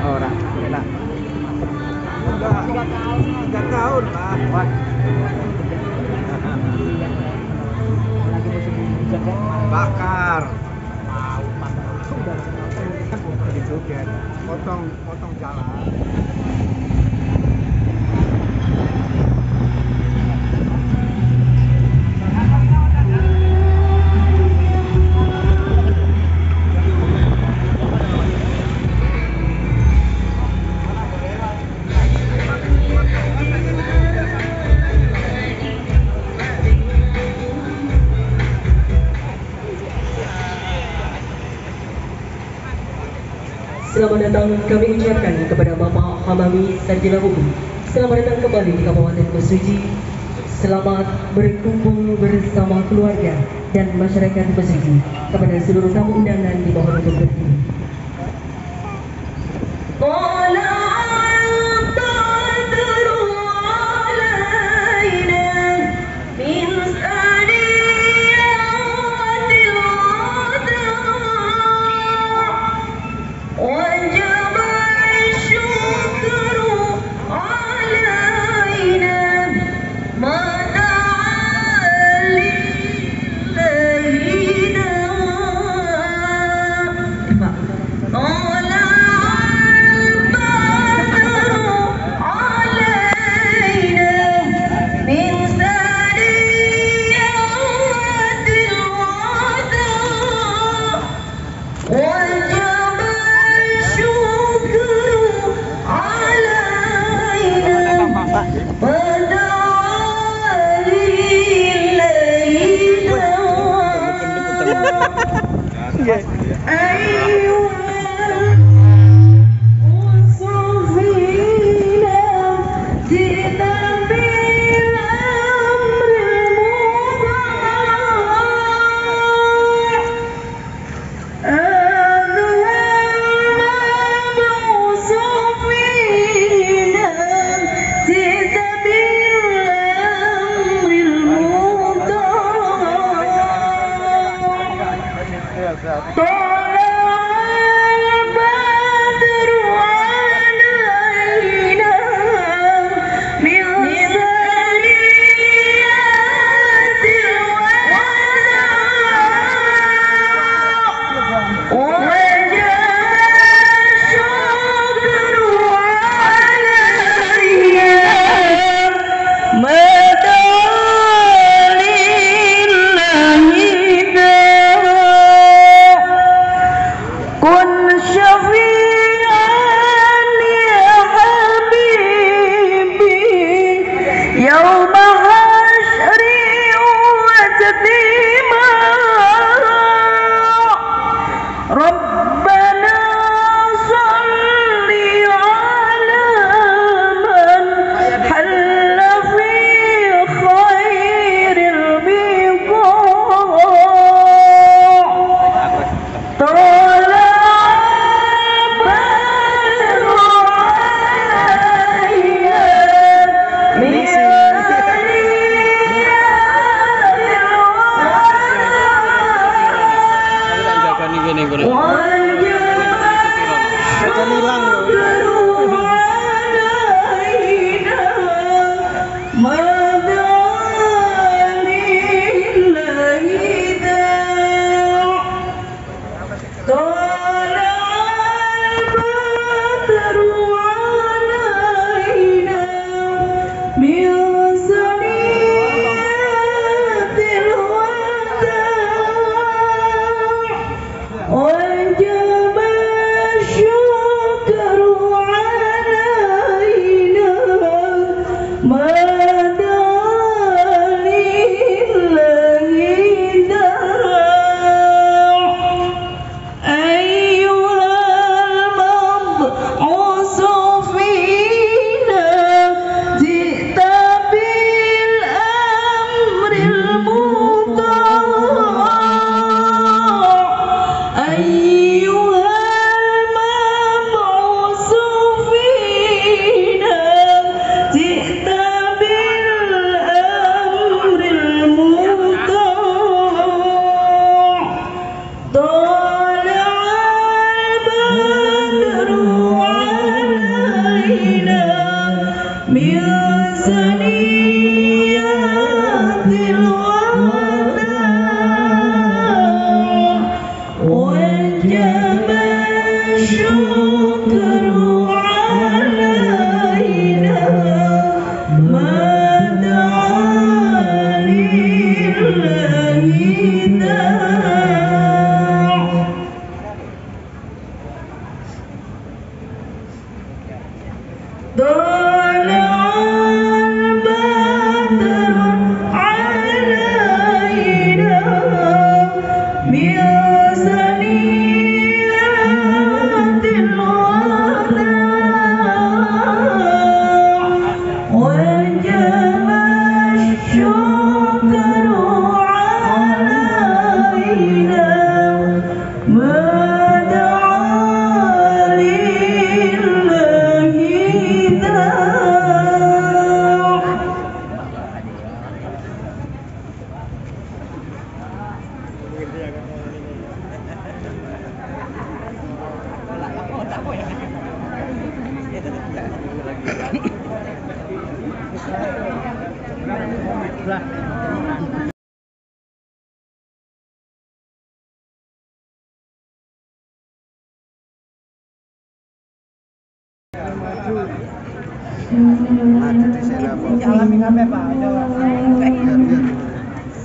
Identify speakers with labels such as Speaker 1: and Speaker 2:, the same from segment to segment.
Speaker 1: Orang enak.
Speaker 2: Enggak, 3 tahun lah.
Speaker 1: Lagi musim hujan kan?
Speaker 2: Bakar.
Speaker 1: Gitu kan.
Speaker 2: Potong jalan.
Speaker 3: Selamat datang kami ucapkan kepada Bapak Hamawi Sarjana Hukum. Selamat datang kembali di Kabupaten Mesuji. Selamat berkumpul bersama keluarga dan masyarakat Mesuji. Kepada seluruh tamu undangan di bawah untuk berdiri.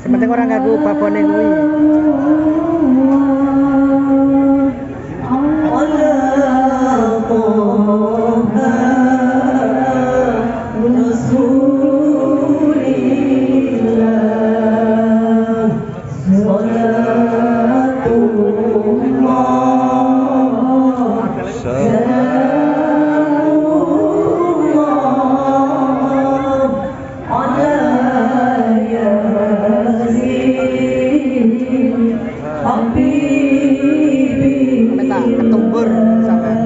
Speaker 1: Sementing orang ngaku babone kuwi. Ketumbur sampai.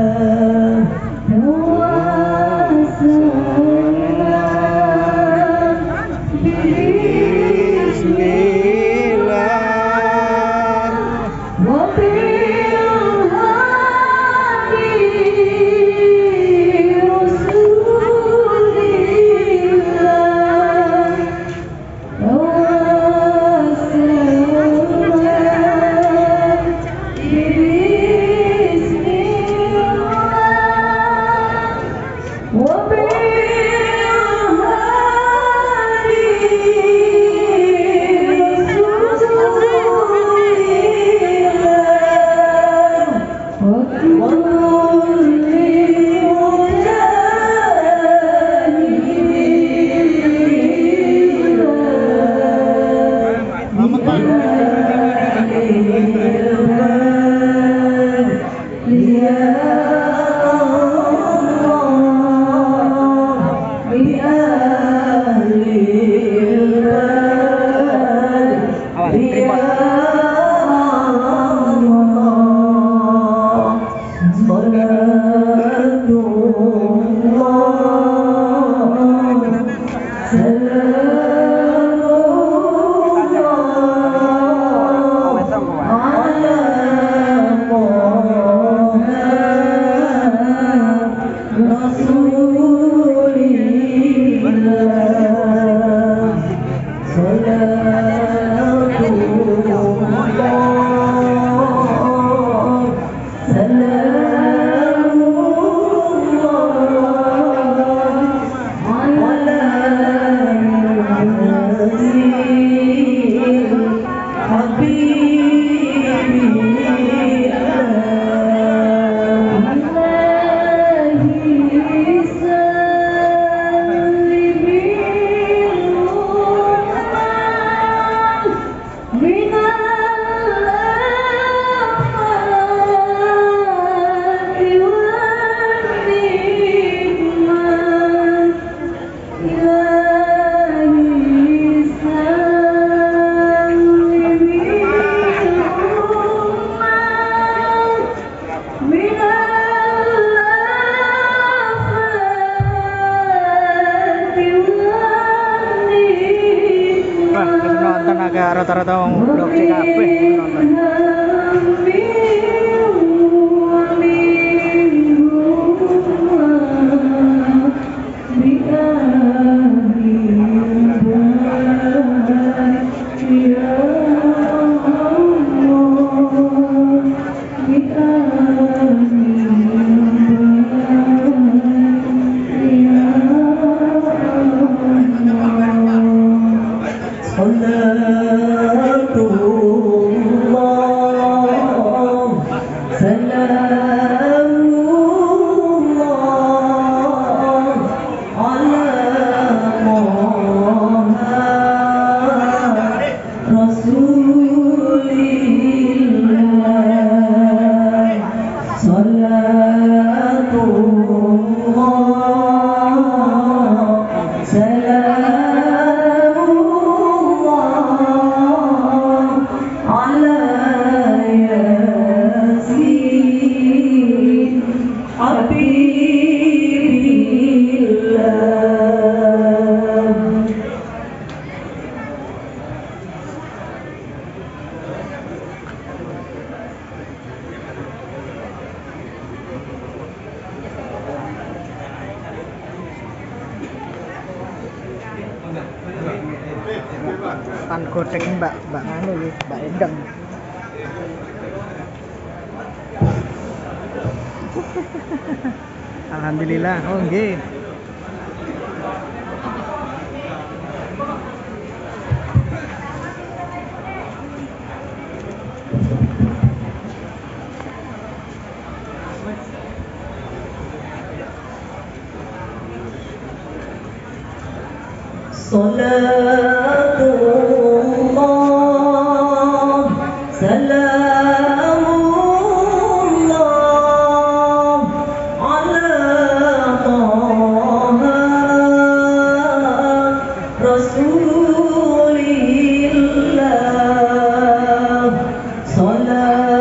Speaker 1: Rata-rata wong blok C kabeh nonton.
Speaker 4: Ya Allah,
Speaker 1: Pan godek mbak nganu iki, Mbak Endang. Alhamdulillah. Oh nggih.
Speaker 3: Salatullah salamullah ala taha rasulillah salatullah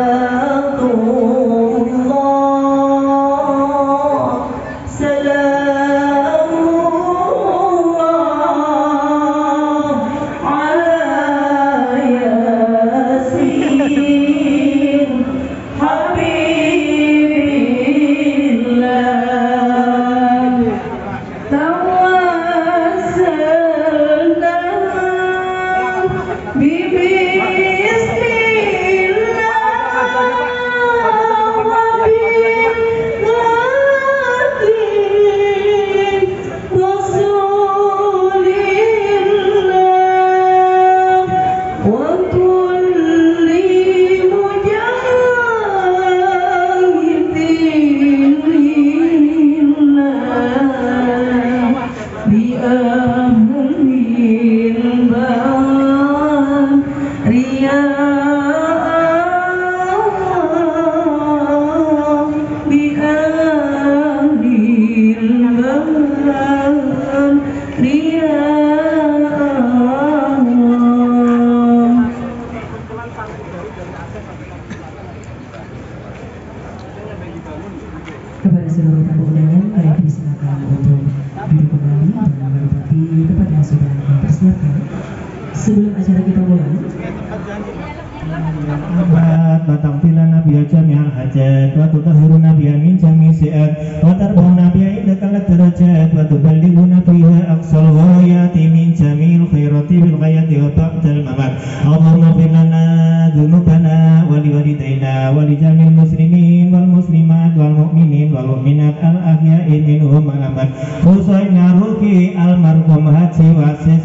Speaker 3: Kepada seluruh tamu undangan, kami persilakan untuk duduk kembali dan menempati tempat yang sudah kami persiapkan. Sebelum acara kita mulai,
Speaker 4: وتغفرنا بها جميع الحاجات وتطهرنا بها من جميع السيئات وترفعنا بها عندك الدرجات وتبلغنا فيها أقصى الغايات من جميع الخيرات بالغاية وبعد الممات. اللهم اغفر لنا ذنوبنا ولوالدينا ولجميع المسلمين والمسلمات والمؤمنين والمؤمنات الأحياء منهم والأموات خصوصا روحي المرحوم Haji Wasis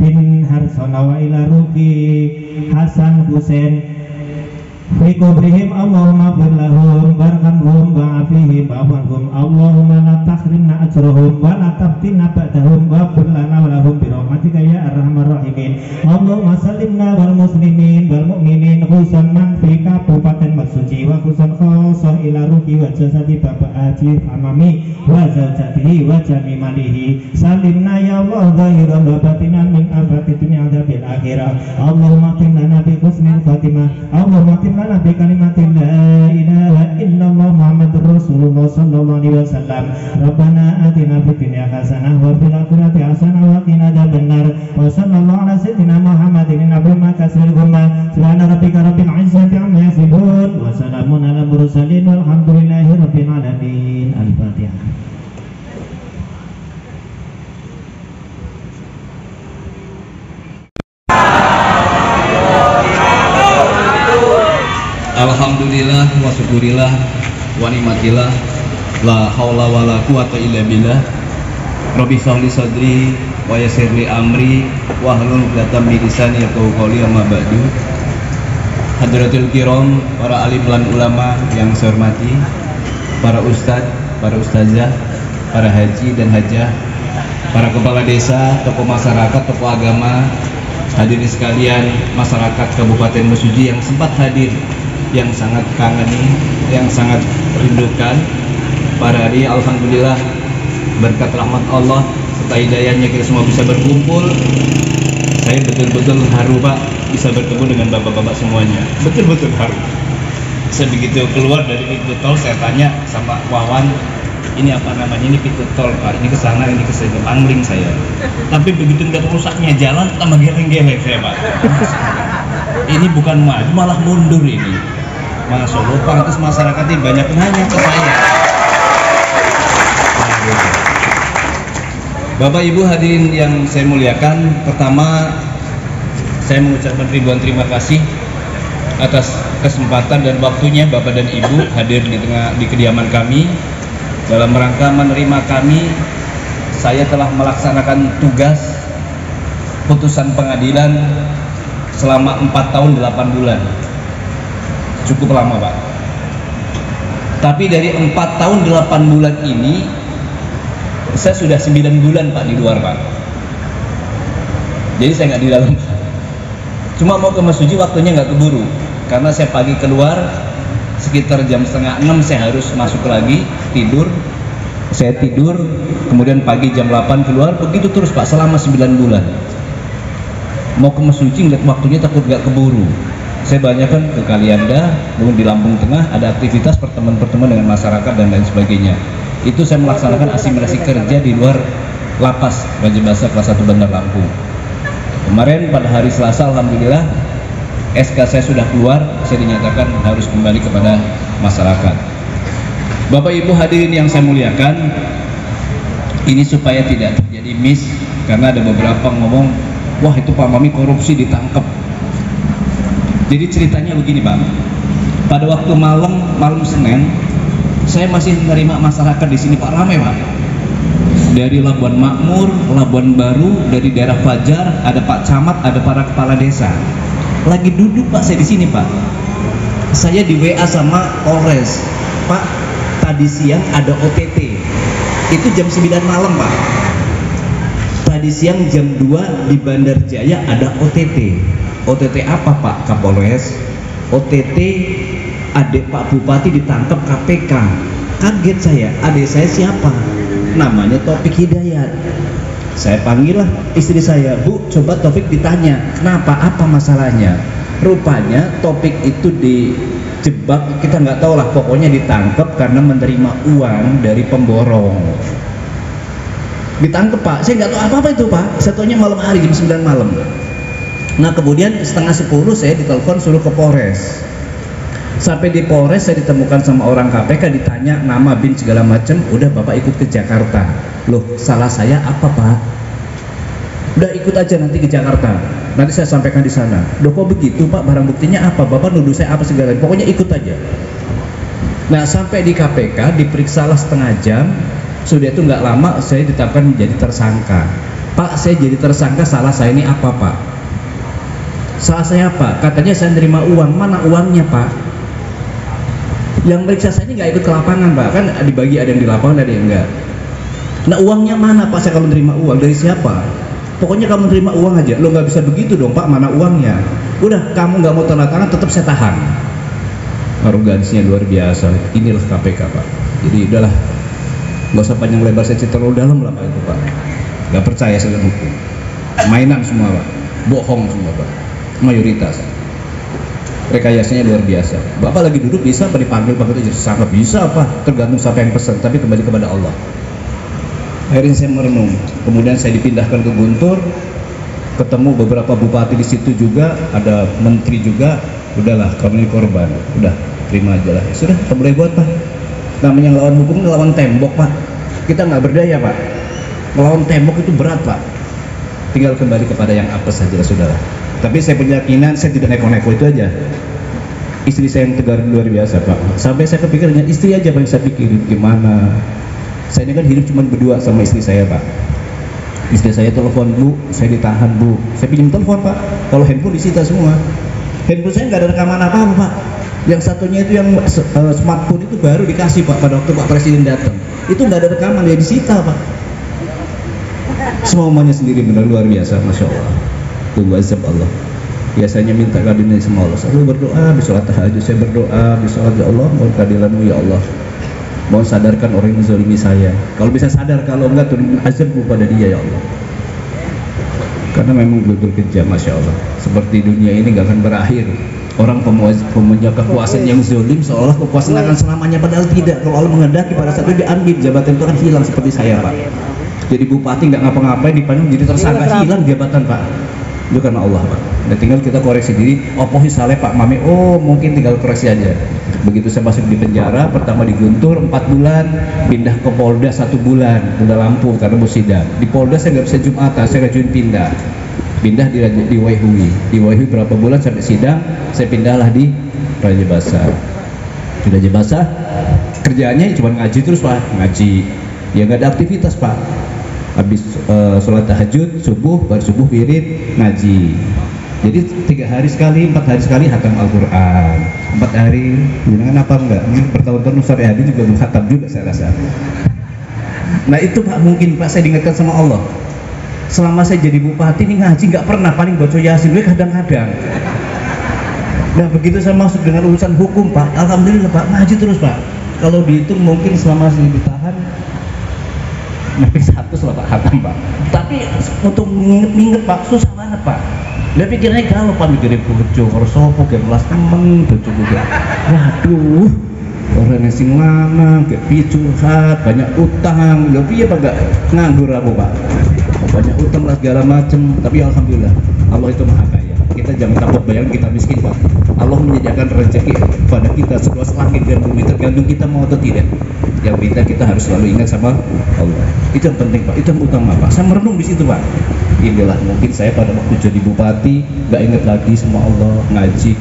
Speaker 4: bin Harsona wa ila ruhi Hasan Husain fi kubrihim. Allahumma fir lahum warhamhum wa'afihim wa'afihim. Allahumma la tahrimna ajrahum wa la taftinna ba'dahum wa fir lana wa lahum bi rahmatika ya arhamar rahimin. Allahumma sallimna wal muslimin wal mu'minin khususan man fi Kabupaten Mesuji wa khususan khosah ila ruhi wa jasadi Bapak Haji Hamami wa zawjatihi wa jami malihi. Salimna ya Allah zahiran wa batinan min afati dunya adabil akhirah. Allahumma qim lana bi husnil khatimah. Allahumma qim lana bi kalimatin la ilaha illallah Muhammadur Rasulullah sallallahu alaihi wasallam. Rabbana atina fid dunya hasanah wa fil akhirati hasanah wa qina adzabannar. Wa sallallahu ala sayyidina Muhammadin nabiyyi makasiril umma. Subhana rabbika rabbil izzati amma yasifun wa salamun ala mursalin walhamdulillahi rabbil alamin. Al-Fatihah.
Speaker 5: Alhamdulillah wa syukurillah wa nikmatillah la haula wa la quwata illa billah. Rabbi shrah li sadri wa yassir li amri wa hlul 'uqdatam min lisani yafqahu qawli amma ba'du. Hadratul kiram, para alim lan ulama yang saya hormati, para ustadz, para ustazah, para haji dan hajah, para kepala desa, tokoh masyarakat, tokoh agama, hadirin sekalian, masyarakat Kabupaten Mesuji yang sempat hadir, yang sangat kangeni, yang sangat rindukan pada hari. Alhamdulillah berkat rahmat Allah serta hidayahnya kita semua bisa berkumpul. Saya betul-betul haru Pak bisa bertemu dengan bapak-bapak semuanya, betul-betul haru. Saya begitu keluar dari pintu tol saya tanya sama Wawan, ini apa namanya, ini pintu tol Pak, ini ke sana, ini ke sini, angling saya. Tapi begitu ngeliat rusaknya jalan, tambah geleng-geleng saya Pak. Ini bukan maju, malah mundur ini. Masya Allah, pantas masyarakat ini banyak nanya ke saya. Bapak Ibu hadirin yang saya muliakan, pertama saya mengucapkan ribuan terima kasih atas kesempatan dan waktunya Bapak dan Ibu hadir di kediaman kami. Dalam rangka menerima kami, saya telah melaksanakan tugas putusan pengadilan selama 4 tahun 8 bulan. Cukup lama Pak. Tapi dari 4 tahun 8 bulan ini, saya sudah 9 bulan Pak di luar Pak. Jadi saya nggak di dalam Pak. Cuma mau ke masjid waktunya nggak keburu, karena saya pagi keluar sekitar jam 5:30 saya harus masuk lagi tidur. Saya tidur, kemudian pagi jam 8 keluar, begitu terus Pak selama 9 bulan. Mau ke masjid ngeliat waktunya takut nggak keburu. Saya banyakkan ke Kalianda, kemudian di Lampung Tengah ada aktivitas pertemuan-pertemuan dengan masyarakat dan lain sebagainya. Itu saya melaksanakan asimilasi kerja di luar lapas Raja Basa kelas 1 Bandar Lampung. Kemarin pada hari Selasa, alhamdulillah SK saya sudah keluar, saya dinyatakan harus kembali kepada masyarakat. Bapak Ibu hadirin yang saya muliakan, ini supaya tidak terjadi miss, karena ada beberapa ngomong, wah itu Pak Mami korupsi ditangkap. Jadi ceritanya begini Pak, pada waktu malam Senin, saya masih menerima masyarakat di sini Pak, ramai Pak. Dari Labuan Makmur, Labuan Baru, dari daerah Fajar, ada Pak Camat, ada para kepala desa. Lagi duduk Pak saya di sini Pak. Saya di WA sama Polres. Pak, tadi siang ada OTT. Itu jam 9 malam Pak. Tadi siang jam 2 di Bandar Jaya ada OTT. OTT apa Pak Kapolres? OTT adik Pak Bupati ditangkap KPK. Kaget saya, adik saya siapa? Namanya Taufik Hidayat. Saya panggil lah istri saya, Bu, coba Taufik ditanya, kenapa, apa masalahnya? Rupanya Taufik itu dijebak, kita nggak tahu lah, pokoknya ditangkap karena menerima uang dari pemborong. Ditangkap Pak, saya nggak tahu apa-apa itu Pak, saya tahunya malam hari jam 9 malam. Nah kemudian setengah 10 saya ditelepon suruh ke Polres. Sampai di Polres saya ditemukan sama orang KPK, ditanya nama, bin segala macam. Udah Bapak ikut ke Jakarta. Loh, salah saya apa Pak? Udah ikut aja nanti ke Jakarta, nanti saya sampaikan di sana. Loh kok begitu Pak, barang buktinya apa? Bapak nuduh saya apa segala, pokoknya ikut aja. Nah sampai di KPK diperiksalah setengah jam. Sudah itu nggak lama saya ditetapkan menjadi tersangka. Pak, saya jadi tersangka, salah saya ini apa Pak? Salah saya apa? Katanya saya nerima uang. Mana uangnya Pak? Yang meriksa saya ini nggak ikut ke lapangan Pak, kan dibagi, ada yang di lapangan, ada yang enggak. Nah uangnya mana Pak? Saya kalau nerima uang dari siapa? Pokoknya kamu nerima uang aja. Lo nggak bisa begitu dong Pak, mana uangnya? Udah, kamu nggak mau tanda tangan, tetap saya tahan. Arogansinya luar biasa. Inilah KPK Pak. Jadi udahlah, nggak usah panjang lebar, saya cerita terlalu dalam lah Pak itu Pak. Nggak percaya saya hukum. Mainan semua Pak, bohong semua Pak, mayoritas. Rekayasanya luar biasa. Bapak lagi duduk bisa apa dipanggil Pak itu sangat bisa apa? Tergantung siapa yang pesan, tapi kembali kepada Allah. Akhirnya saya merenung. Kemudian saya dipindahkan ke Guntur, ketemu beberapa bupati di situ juga, ada menteri juga. Udahlah, kamu ini korban. Udah, terima aja lah. Sudah, kita boleh buat Pak. Namanya ngelawan hukum, ngelawan tembok Pak. Kita nggak berdaya Pak. Ngelawan tembok itu berat Pak. Tinggal kembali kepada yang apes saja saudara. Tapi saya punya keyakinan, saya tidak neko-neko itu aja. Istri saya yang tegar luar biasa Pak. Sampai saya kepikiran istri aja yang saya pikirin gimana. Saya ini kan hidup cuma berdua sama istri saya Pak. Istri saya telepon, Bu, saya ditahan Bu. Saya pinjam telepon Pak. Kalau handphone disita semua. Handphone saya nggak ada rekaman apa-apa Pak. Yang satunya itu yang smartphone itu baru dikasih Pak pada waktu Pak Presiden datang. Itu nggak ada rekaman, ya disita Pak. Semuanya sendiri benar luar biasa, Masya Allah. Tunggu azab Allah. Biasanya minta keadilan sama Allah. Selalu berdoa, di sholat tahajud saya berdoa, di sholat ya Allah, mohon keadilanmu ya Allah. Mohon sadarkan orang yang menzalimi saya. Kalau bisa sadar, kalau enggak turun azabmu pada dia ya Allah. Karena memang betul kejam, Masya Allah. Seperti dunia ini nggak akan berakhir. Orang pemuja kekuasaan yang zolim seolah kekuasaan akan selamanya, padahal tidak. Kalau Allah menghendaki pada saat itu diambil, jabatan itu akan hilang seperti saya, Pak. Jadi bupati nggak ngapa-ngapain, dipanggil jadi tersangka, hilang jabatan, Pak. Itu karena Allah, Pak. Dan tinggal kita koreksi diri, opohi saleh Pak Mame, oh mungkin tinggal koreksi aja. Begitu saya masuk di penjara, pertama di Guntur 4 bulan, pindah ke Polda 1 bulan, Polda Lampung karena mau sidang. Di Polda saya nggak bisa Jumatan, saya ngajuin pindah di Waihui. Di Waihui berapa bulan sampai sidang, saya pindahlah di Raja Basah. Di Raja Basah kerjaannya cuma ngaji terus, Pak, ngaji. Ya nggak ada aktivitas, Pak. Habis sholat tahajud, baru subuh wirid, ngaji. Jadi 3 hari sekali, 4 hari sekali hatam Al-Quran. 4 hari, jangan apa enggak? Mungkin bertahun-tahun Ustaz Hadi juga belum hatam juga saya rasa. Nah itu Pak, mungkin Pak saya diingatkan sama Allah. Selama saya jadi bupati ini ngaji nggak pernah, paling baca Yasin kadang-kadang. Nah begitu saya masuk dengan urusan hukum, Pak, alhamdulillah Pak, ngaji terus, Pak. Kalau dihitung mungkin selama saya ditahan hampir 100 lah Pak hatam, Pak. Tapi untuk nginget Pak susah banget, Pak. Dia pikirnya kalau Pak mikirin bojo, korsopo, kelas temen, bojo juga. Waduh, orang yang sing lanang, kayak curhat, banyak utang, ya piye Pak gak nganggur aku, Pak. Banyak utang lah segala macem, tapi alhamdulillah Allah itu maha kaya. Kita jangan takut bayangin kita miskin, Pak. Allah menyediakan rezeki pada kita seluas langit dan bumi, tergantung kita mau atau tidak. Yang penting kita harus selalu ingat sama Allah. Itu yang penting, Pak. Itu yang utama, Pak. Saya merenung di situ, Pak. Inilah mungkin saya pada waktu jadi bupati nggak ingat lagi sama Allah, ngaji,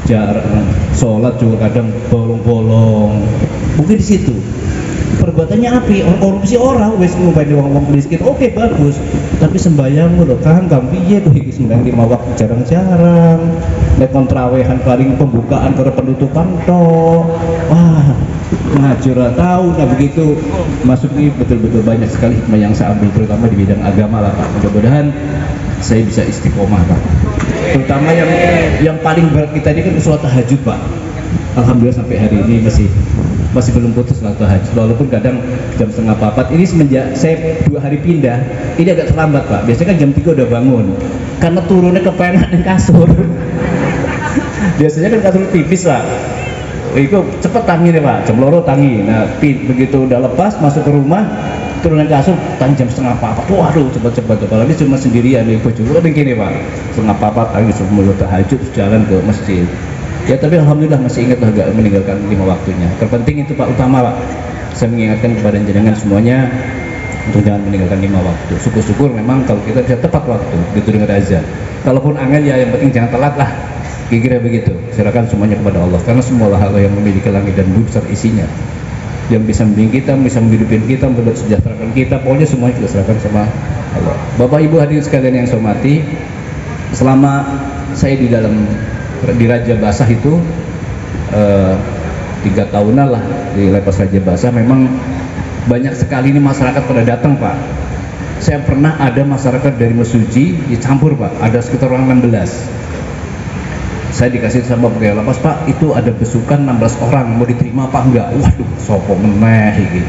Speaker 5: jarang sholat juga kadang bolong-bolong. Mungkin di situ. Perbuatannya api, korupsi orang, wes ngupain uang miskin, oke bagus. Tapi sembahyang loh, kan piye tuh iki sembahyang 5 waktu jarang-jarang. Nek kontrawehan paling pembukaan ke penutupan toh. Wah, ngaji ora tahu. Nah begitu masuk ini betul-betul banyak sekali hikmah yang saya ambil, terutama di bidang agama lah, Pak. Mudah-mudahan saya bisa istiqomah, Pak. Terutama yang paling berat kita ini kan sholat tahajud, Pak. Alhamdulillah sampai hari ini masih belum putus sholat tahajud, walaupun kadang jam 3:30. Ini semenjak saya 2 hari pindah, ini agak terlambat, Pak. Biasanya kan jam 3 udah bangun, karena turunnya kepenak dan kasur. Biasanya kan kasur tipis, Pak. Itu cepet tangi nih, Pak, jam loro tangi. Nah begitu udah lepas masuk ke rumah, turunan kasur tangi jam 3:30. Waduh cepet-cepet, apalagi cuma sendirian nih, bojoku kan begini, Pak. 3:30 tangi sebelum tahajud jalan ke masjid. Ya tapi alhamdulillah masih ingat agak meninggalkan 5 waktunya. Terpenting itu Pak, utama, Pak. Saya mengingatkan kepada jenengan semuanya untuk jangan meninggalkan 5 waktu. Syukur-syukur memang kalau kita bisa tepat waktu gitu dengan azan. Kalaupun angin ya yang penting jangan telat lah. Kira-kira begitu. Serahkan semuanya kepada Allah, karena semua Allah yang memiliki langit dan bumi serta isinya, yang bisa membimbing kita, bisa menghidupin kita, mensejahterakan kita, pokoknya semuanya kita serahkan sama Allah. Bapak Ibu hadirin sekalian yang saya hormati, selama saya di Raja Basah itu 3 tahunan lah di Lapas Raja Basah, memang banyak sekali ini masyarakat pada datang, Pak. Saya pernah ada masyarakat dari Mesuji dicampur, Pak, ada sekitar orang 16. Saya dikasih sama pegawai lapas, Pak, itu ada besukan 16 orang, mau diterima apa enggak? Waduh, sopo meneh iki.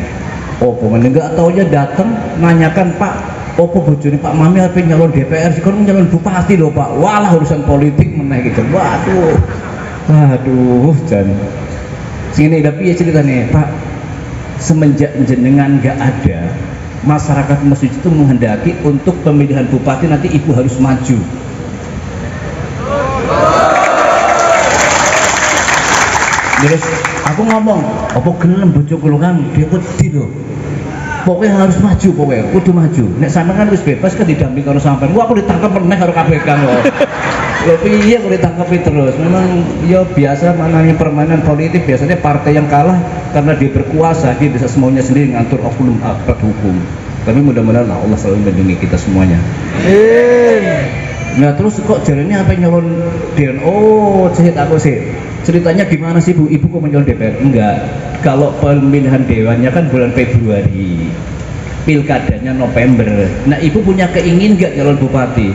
Speaker 5: Opo meneh enggak taunya datang nanyakan, Pak, opo bojone Pak Mami arep nyalon DPR, sik kon nyalon bupati lho, Pak. Walah urusan politik meneh gitu. Waduh, jan. Sini tapi ya ceritanya, Pak. Semenjak jenengan enggak ada, masyarakat Mesuji itu menghendaki untuk pemilihan bupati nanti Ibu harus maju. Terus aku ngomong, apa gelem bojo kula kan dia wedi lho. Pokoknya harus maju, pokoknya kudu maju. Nek sampean kan wis bebas kan didampingi karo sampean. Wah aku ditangkap meneh karo KPK lho. Lho piye aku ditangkapi terus. Memang ya biasa manane permainan politik, biasanya partai yang kalah karena dia berkuasa, dia bisa semuanya sendiri ngatur oknum aparat hukum. Tapi mudah-mudahan Allah selalu melindungi kita semuanya. Nah terus kok jarene apa nyalon DN? Oh, cerita aku sih. Ceritanya gimana sih Bu? Ibu kok menyalon DPR? Enggak. Kalau pemilihan dewannya kan bulan Februari, pilkadanya November. Nah Ibu punya keinginan nggak nyalon bupati?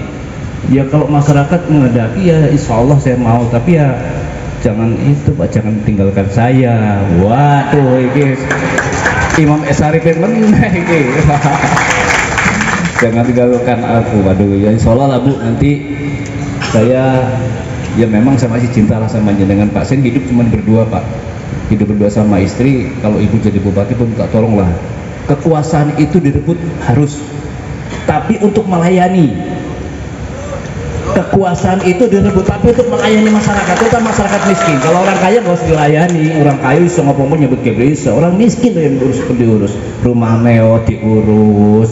Speaker 5: Ya kalau masyarakat menghendaki ya insya Allah saya mau, tapi ya jangan itu Pak, jangan tinggalkan saya. Waduh, ini Imam Esari meneh iki. Jangan tinggalkan aku. Waduh, ya insya Allah lah Bu, nanti saya ya memang saya masih cinta lah sama jenengan Pak. Saya hidup cuma berdua Pak, hidup berdua sama istri. Kalau ibu jadi bupati pun tak tolonglah. Kekuasaan itu direbut harus, tapi untuk melayani. Kekuasaan itu direbut tapi untuk melayani masyarakat, terutama masyarakat miskin. Kalau orang kaya nggak usah dilayani, orang kaya bisa ngomong nyebut kebrisa, orang miskin yang diurus, rumah neo diurus,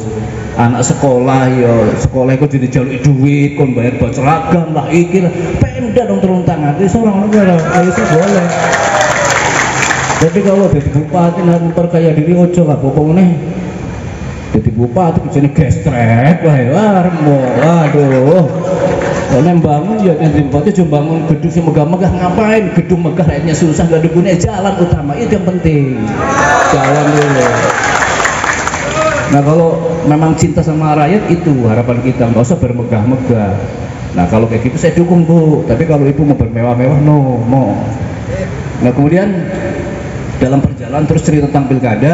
Speaker 5: anak sekolah yo sekolah itu jadi jalur duit, kon bayar buat seragam lah, iki lah, Pemda dong turun tangan, itu seorang negara, itu boleh. Tapi kalau jadi bupati harus perkaya diri ojo lah, pokoknya jadi bupati kerjanya gestrek, wah remo, waduh. Kalau bangun ya nanti bupati cuma bangun gedung yang megah-megah, ngapain? Gedung megah rakyatnya susah, gak ada gunanya, jalan utama itu yang penting, jalan dulu. Nah kalau memang cinta sama rakyat itu harapan kita, nggak usah bermegah-megah. Nah kalau kayak gitu saya dukung Bu, tapi kalau ibu mau bermewah-mewah no, mau. Nah kemudian dalam perjalanan terus cerita tentang pilkada,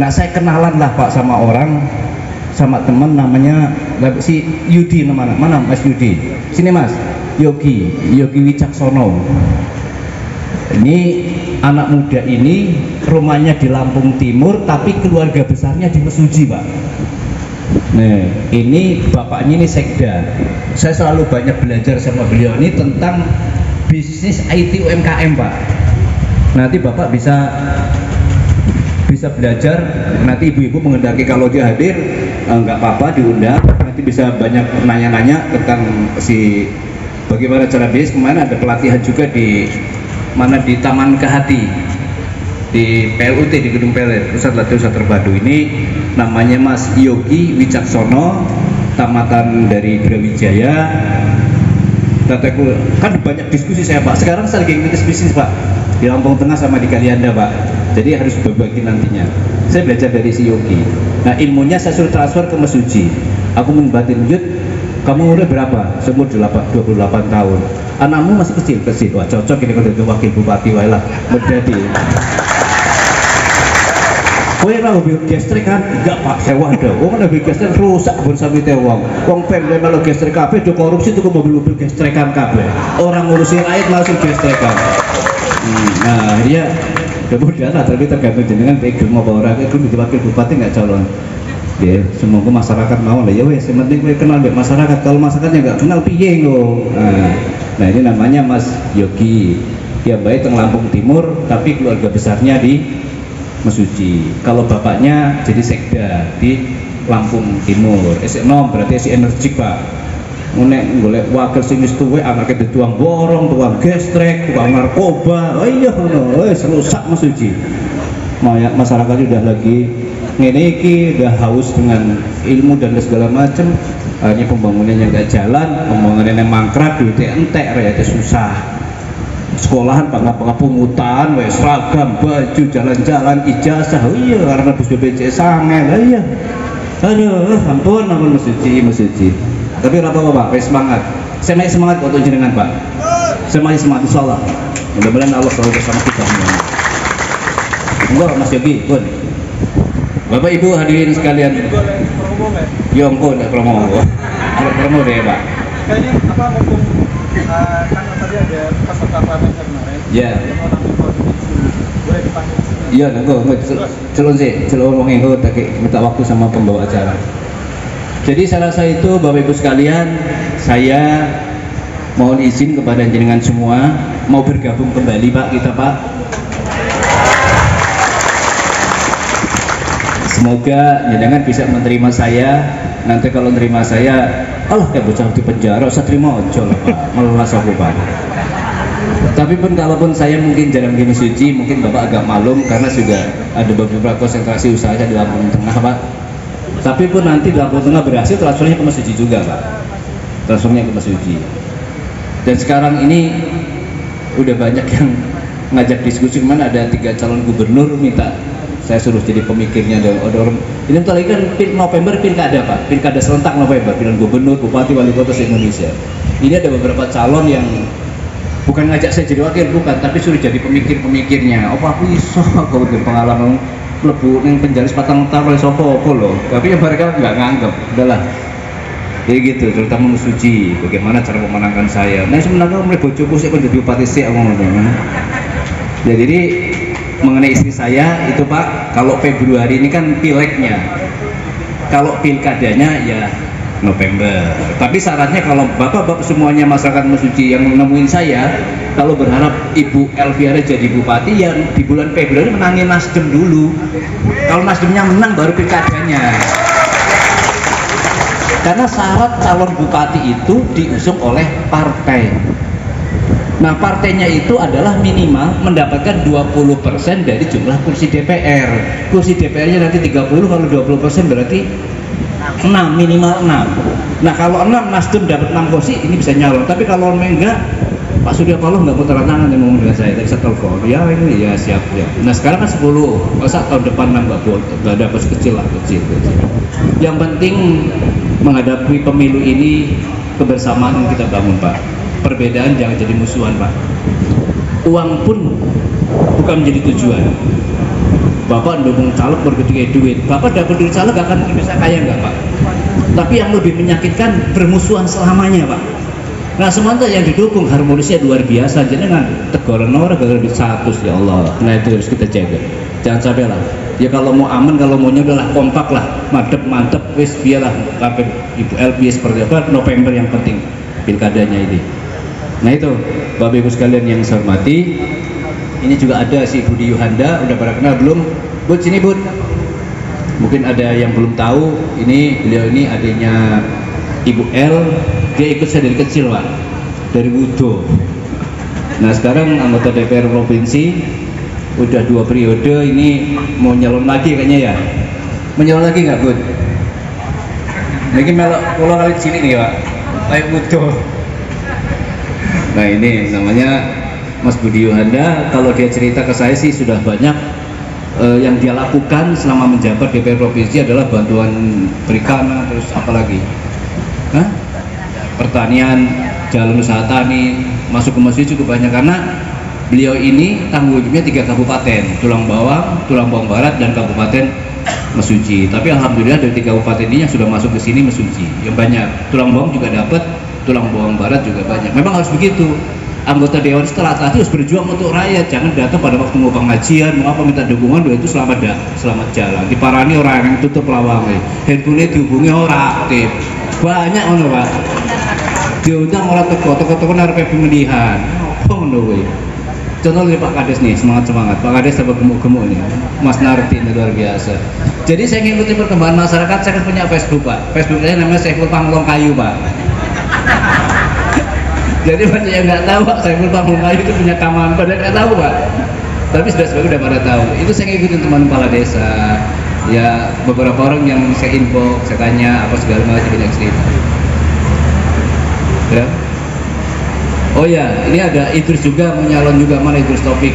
Speaker 5: nah saya kenalan lah Pak sama orang, sama teman namanya si Yudi, mana Mas Yudi, sini Mas, Yogi Wicaksono. Ini anak muda ini rumahnya di Lampung Timur tapi keluarga besarnya di Mesuji Pak. Nah ini bapaknya ini sekda. Saya selalu banyak belajar sama beliau ini tentang bisnis IT UMKM Pak. Nanti bapak bisa belajar, nanti ibu-ibu mengendaki kalau dia hadir nggak apa-apa diundang, nanti bisa banyak nanya-nanya tentang bagaimana cara bisnis. Kemarin ada pelatihan juga di Taman Kehati, di PLUT, di Gedung PLR, Pusat Latihan Usaha Terpadu. Ini namanya Mas Yogi Wicaksono, tamatan dari Brawijaya. Kan banyak diskusi saya Pak, sekarang saya lagi ngikut bisnis Pak di Lampung Tengah sama di Kalianda Pak, jadi harus berbagi nantinya. Saya belajar dari si Yogi. Nah ilmunya saya suruh transfer ke Mas Suji. Aku membatin, Yud, kamu umurnya berapa? Seumur 28 tahun. Anakmu masih kecil. Wah cocok ini kalau jadi wakil bupati, wah lah menjadi. Kowe ra mobil gestrek kan? Enggak Pak, sewa ada. Wong mobil gestrek rusak bon sawite wong. Wong Pemda melu gestrek kabeh do korupsi tuku mobil gestrekan kabeh. Orang ngurusi rakyat langsung gestrekan. Nah, dia kemudian lah, tapi tergantung jenengan gelem apa ora, gelem jadi wakil bupati nggak calon. Ya, semoga masyarakat mau lah ya wes, yang penting gue kenal dengan masyarakat. Kalau masyarakatnya nggak kenal piye lo. Nah ini namanya Mas Yogi. Dia baik di Lampung Timur, tapi keluarga besarnya di Mesuji. Kalau bapaknya jadi sekda di Lampung Timur. Nom berarti si energik Pak. Nek golek wakil sing wis tuwek anake dituang borong, tuang gestrek, tuang narkoba. Oh iya ngono, wis rusak Mesuji. Masyarakat sudah lagi ngene iki, udah haus dengan ilmu dan segala macam. Hanya pembangunannya nggak jalan, pembangunannya mangkrak, duitnya entek, rakyatnya susah. Sekolahan pungutan, wes seragam, baju, jalan-jalan, ijazah. Oh iya, karena bus BPJS sange, iya. Aduh, ampun Mesuji. Tapi apa Pak, semangat. Saya masih semangat untuk jenengan Pak. Saya masih semangat insyaallah. Mudah-mudahan Allah selalu bersama kita. Enggak Mas Yogi, pun. Bapak Ibu hadirin sekalian. Ya ampun, enggak promo. Promo deh Pak.
Speaker 2: Kayaknya apa mumpung kan tadi ada peserta pelatihan kemarin.
Speaker 5: Ya.
Speaker 2: Boleh dipanggil.
Speaker 5: Iya, celon wong engko tak minta waktu sama pembawa acara. Jadi saya rasa itu Bapak Ibu sekalian, saya mohon izin kepada jenengan semua mau bergabung kembali Pak, kita Pak. Semoga jenengan bisa menerima saya. Nanti kalau menerima saya, Allah kayak bocah di penjara, saya terima ojo lah Pak, melas aku Pak. Tapi pun kalaupun saya mungkin jarang gini suci, mungkin Bapak agak malum karena sudah ada beberapa konsentrasi usaha di Lampung Tengah Pak. Tapi pun nanti di Lampung Tengah berhasil, transfernya ke Mas Suji juga Pak. Transfernya ke Mas Suji. Dan sekarang ini udah banyak yang ngajak diskusi, kemana ada 3 calon gubernur minta saya suruh jadi pemikirnya. Ada orang ini bentar lagi kan November pilkada Pak, pilkada serentak November, pilihan gubernur, bupati, wali kota se-Indonesia. Ini ada beberapa calon yang bukan ngajak saya jadi wakil, bukan, tapi suruh jadi pemikirnya. Apa aku iso kalau berpengalaman lebu yang penjara 4 tahun oleh sopo loh. Tapi yang mereka nggak nganggep, udahlah. Jadi gitu, terutama Mesuji, bagaimana cara memenangkan saya. Nah sebenarnya mereka bojoku sih kan jadi bupati sih ngomong. Ya jadi mengenai istri saya itu Pak, kalau Februari ini kan pileknya, kalau pilkadanya ya November. Tapi syaratnya kalau bapak-bapak semuanya masyarakat Mesuji yang nemuin saya, kalau berharap Ibu Elviana jadi bupati, ya di bulan Februari menangin Nasdem dulu. Kalau Nasdemnya menang baru pilkadanya. Karena syarat calon bupati itu diusung oleh partai. Nah partainya itu adalah minimal mendapatkan 20% dari jumlah kursi DPR. Kursi DPR-nya nanti 30, kalau 20% berarti 6, minimal 6. Nah kalau 6 Nasdem dapat 6 kursi, ini bisa nyalon. Tapi kalau enggak, Pak Surya Paloh nggak mau tanda tangan yang ngomong dengan saya. Tadi saya telepon, ya ini ya siap ya. Nah sekarang kan 10, masa tahun depan nggak dapat kecil lah, kecil. Yang penting menghadapi pemilu ini kebersamaan yang kita bangun Pak. Perbedaan jangan jadi musuhan Pak. Uang pun bukan menjadi tujuan. Bapak dukung caleg bergede duit, Bapak dapat duit caleg gak akan bisa kaya nggak Pak? Tapi yang lebih menyakitkan bermusuhan selamanya Pak. Nah sementara yang didukung harmonisnya luar biasa, jadi dengan teguran orang gara-gara duit 100 ya Allah. Nah itu harus kita jaga, jangan sampai lah. Ya kalau mau aman, kalau maunya udahlah kompak lah, mantep wis biarlah kabeh Ibu LP seperti apa, November yang penting pilkadanya ini. Nah itu Bapak Ibu sekalian yang saya hormati, ini juga ada si Budi Yuhanda, udah pada kenal belum? Bud sini Bud. Mungkin ada yang belum tahu, ini beliau ini adiknya Ibu L, dia ikut saya dari kecil Pak, dari Wudo. Nah sekarang anggota DPR provinsi, udah 2 periode, ini mau nyalon lagi kayaknya ya. Menyalon lagi nggak Bud? Mungkin melok pulau kali sini nih Pak, kayak Wudo. Nah ini namanya Mas Budi Yuhanda. Kalau dia cerita ke saya sih sudah banyak yang dia lakukan selama menjabat DPR provinsi adalah bantuan perikanan, terus apa lagi? Hah? Pertanian, jalan usaha tani, masuk ke masjid cukup banyak karena beliau ini tanggungnya 3 kabupaten, Tulang Bawang Barat, dan Kabupaten Mesuji. Tapi alhamdulillah dari 3 kabupaten ini yang sudah masuk ke sini Mesuji yang banyak. Tulang Bawang juga dapat, Tulang Bawang Barat juga banyak. Memang harus begitu. Anggota dewan setelah tadi harus berjuang untuk rakyat, jangan datang pada waktu mau pengajian, mau apa minta dukungan, itu selamat jalan. Diparani orang yang tutup lawangnya, handphone dihubungi orang aktif, banyak ono Pak. Diundang orang toko naruh pemilihan, apa ngono kuwi. Contoh dari Pak Kades nih, semangat Pak Kades tambah gemuk nih, Mas Narti ini luar biasa. Jadi saya ngikuti perkembangan masyarakat, saya punya Facebook Pak. Facebook saya namanya Saiful Panglong Kayu Pak. Jadi banyak yang nggak tahu Pak, Saiful Panglong Kayu itu punya kaman, pada nggak tahu Pak. Tapi sebagian udah pada tahu. Itu saya ngikutin teman kepala desa. Ya beberapa orang yang saya inbox, saya tanya apa segala macam, banyak cerita. Ya. Oh ya, ini ada Idris juga menyalon juga, mana Idris Topik.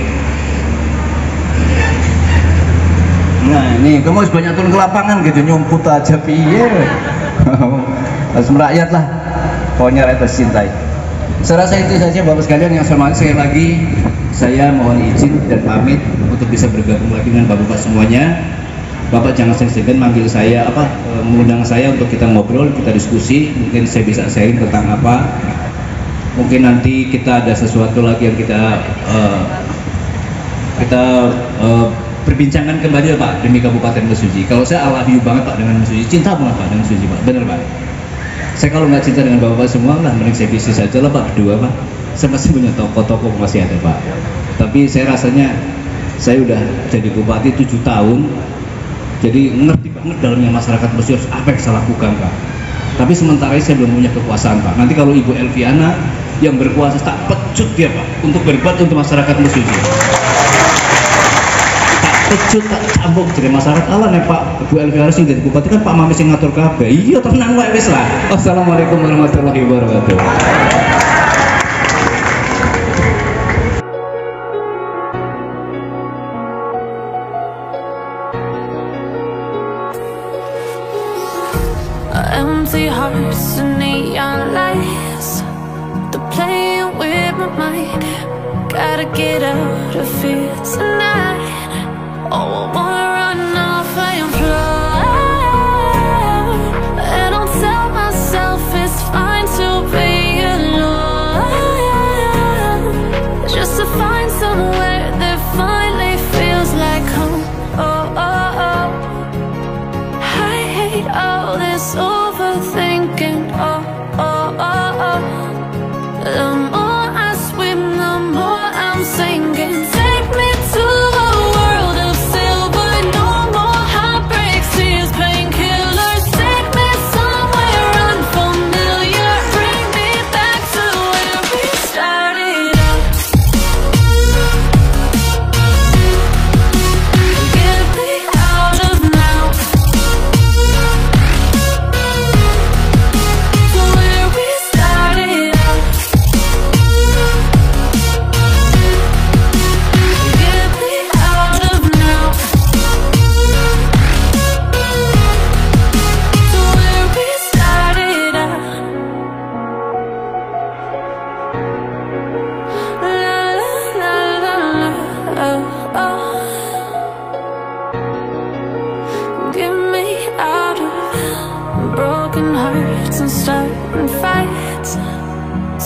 Speaker 5: Nah ini kamu harus banyak turun ke lapangan gitu, nyumput aja piye. Harus merakyat lah, pokoknya rakyat harus cintai. Saya rasa itu saja Bapak sekalian yang saya hormati. Sekali lagi saya mohon izin dan pamit untuk bisa bergabung lagi dengan Bapak semuanya. Bapak jangan segan manggil saya mengundang saya untuk kita ngobrol, kita diskusi. Mungkin saya bisa sharing tentang apa. Mungkin nanti kita ada sesuatu lagi yang kita perbincangkan kembali Pak demi Kabupaten Mesuji. Kalau saya I love you banget Pak dengan Mesuji, cinta banget Pak dengan Mesuji Pak, bener Pak. Saya kalau nggak cinta dengan bapak semua lah, mending saya bisnis aja lah Pak berdua Pak. Saya masih punya toko masih ada Pak. Tapi saya rasanya saya udah jadi bupati 7 tahun, jadi ngerti banget dalamnya masyarakat Mesuji harus apa yang saya lakukan Pak. Tapi sementara ini saya belum punya kekuasaan Pak. Nanti kalau Ibu Elviana yang berkuasa tak pecut dia Pak untuk berbuat untuk masyarakat Mesuji. Pecut tak cambuk jadi masyarakat Allah nih Pak. Bu Elviana sing jadi bupati kan Pak Mami sing ngatur kabeh. Iya tenang wae wis lah. Wassalamualaikum warahmatullahi wabarakatuh.
Speaker 6: Empty hearts and neon lights, they're playing with my mind. Gotta get out of here tonight. Oh, I wanna run off and fly, and I'll tell myself all this overthinking. Oh, oh, oh, oh. The more I swim, the more I'm sinking. Take me to a world of silver. No more heartbreaks, tears, painkillers. Take me somewhere unfamiliar. Bring me back to where we started out. Get me out of now. To where we started out. Get me out of now. To where we started out. La la la la la. Oh, oh. Get me out of broken hearts and starting fights,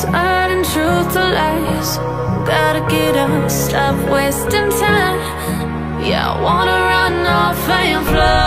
Speaker 6: turning truth to lies. Gotta get up, stop wasting time. Yeah, I wanna run off and fly.